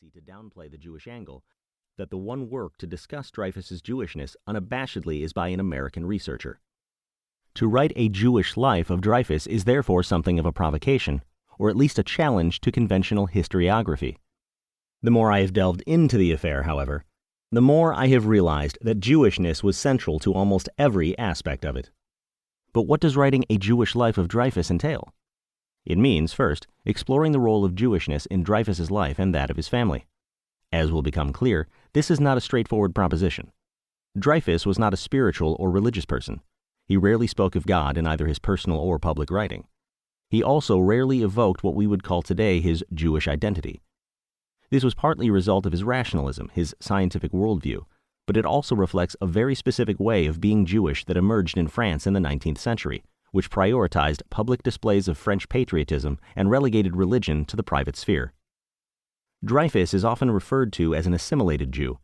tendency to downplay the Jewish angle, that the one work to discuss Dreyfus's Jewishness unabashedly is by an American researcher. To write a Jewish life of Dreyfus is therefore something of a provocation, or at least a challenge to conventional historiography. The more I have delved into the affair, however, the more I have realized that Jewishness was central to almost every aspect of it. But what does writing a Jewish life of Dreyfus entail? It means, first, exploring the role of Jewishness in Dreyfus's life and that of his family. As will become clear, this is not a straightforward proposition. Dreyfus was not a spiritual or religious person. He rarely spoke of God in either his personal or public writing. He also rarely evoked what we would call today his Jewish identity. This was partly a result of his rationalism, his scientific worldview, but it also reflects a very specific way of being Jewish that emerged in France in the 19th century, which prioritized public displays of French patriotism and relegated religion to the private sphere. Dreyfus is often referred to as an assimilated Jew,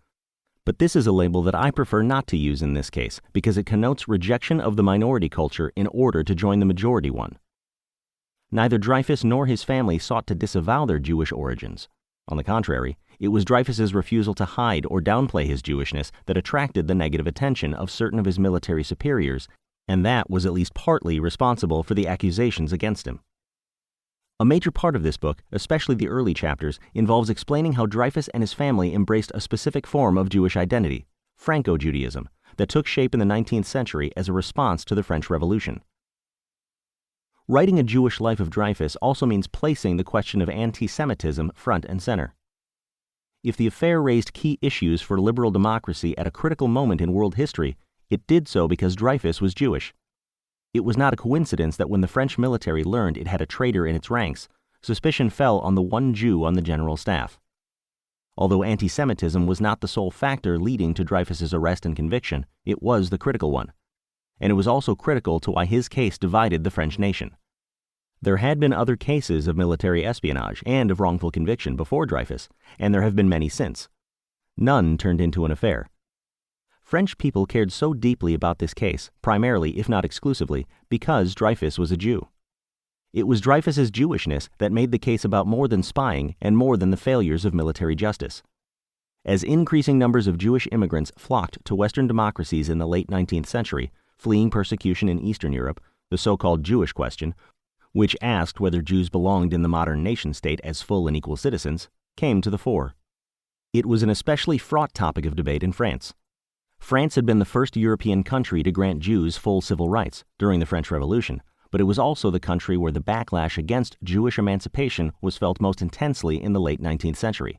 but this is a label that I prefer not to use in this case because it connotes rejection of the minority culture in order to join the majority one. Neither Dreyfus nor his family sought to disavow their Jewish origins. On the contrary, it was Dreyfus's refusal to hide or downplay his Jewishness that attracted the negative attention of certain of his military superiors, and that was at least partly responsible for the accusations against him. A major part of this book, especially the early chapters, involves explaining how Dreyfus and his family embraced a specific form of Jewish identity, Franco-Judaism, that took shape in the 19th century as a response to the French Revolution. Writing a Jewish life of Dreyfus also means placing the question of anti-Semitism front and center. If the affair raised key issues for liberal democracy at a critical moment in world history, it did so because Dreyfus was Jewish. It was not a coincidence that when the French military learned it had a traitor in its ranks, suspicion fell on the one Jew on the general staff. Although anti-Semitism was not the sole factor leading to Dreyfus's arrest and conviction, it was the critical one. And it was also critical to why his case divided the French nation. There had been other cases of military espionage and of wrongful conviction before Dreyfus, and there have been many since. None turned into an affair. French people cared so deeply about this case, primarily, if not exclusively, because Dreyfus was a Jew. It was Dreyfus's Jewishness that made the case about more than spying and more than the failures of military justice. As increasing numbers of Jewish immigrants flocked to Western democracies in the late 19th century, fleeing persecution in Eastern Europe, the so-called Jewish question, which asked whether Jews belonged in the modern nation-state as full and equal citizens, came to the fore. It was an especially fraught topic of debate in France. France had been the first European country to grant Jews full civil rights during the French Revolution, but it was also the country where the backlash against Jewish emancipation was felt most intensely in the late 19th century.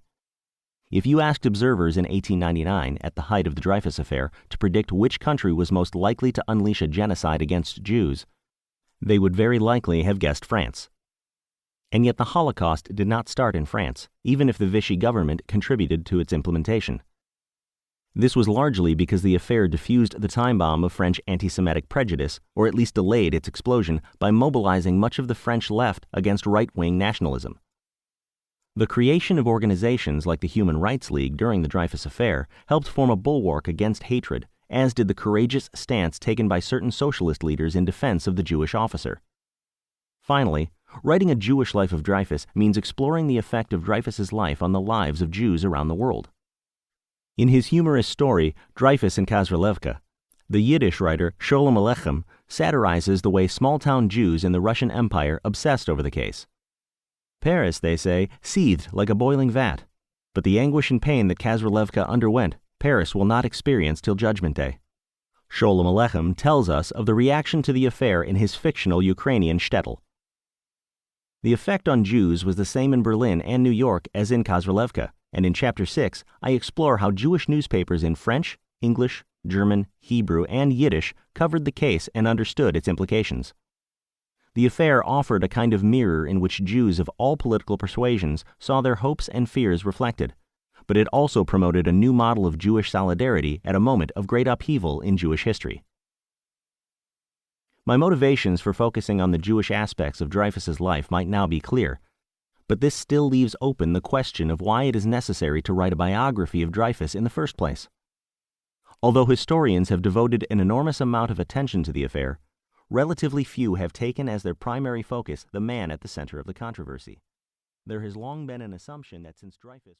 If you asked observers in 1899, at the height of the Dreyfus Affair, to predict which country was most likely to unleash a genocide against Jews, they would very likely have guessed France. And yet the Holocaust did not start in France, even if the Vichy government contributed to its implementation. This was largely because the affair diffused the time bomb of French anti-Semitic prejudice, or at least delayed its explosion, by mobilizing much of the French left against right-wing nationalism. The creation of organizations like the Human Rights League during the Dreyfus Affair helped form a bulwark against hatred, as did the courageous stance taken by certain socialist leaders in defense of the Jewish officer. Finally, writing a Jewish life of Dreyfus means exploring the effect of Dreyfus's life on the lives of Jews around the world. In his humorous story, Dreyfus and Kazrelevka, the Yiddish writer Sholem Aleichem satirizes the way small-town Jews in the Russian Empire obsessed over the case. Paris, they say, seethed like a boiling vat, but the anguish and pain that Kazrelevka underwent, Paris will not experience till Judgment Day. Sholem Aleichem tells us of the reaction to the affair in his fictional Ukrainian shtetl. The effect on Jews was the same in Berlin and New York as in Kazrelevka, and in Chapter 6, I explore how Jewish newspapers in French, English, German, Hebrew, and Yiddish covered the case and understood its implications. The affair offered a kind of mirror in which Jews of all political persuasions saw their hopes and fears reflected, but it also promoted a new model of Jewish solidarity at a moment of great upheaval in Jewish history. My motivations for focusing on the Jewish aspects of Dreyfus's life might now be clear, but this still leaves open the question of why it is necessary to write a biography of Dreyfus in the first place. Although historians have devoted an enormous amount of attention to the affair, relatively few have taken as their primary focus the man at the center of the controversy. There has long been an assumption that since Dreyfus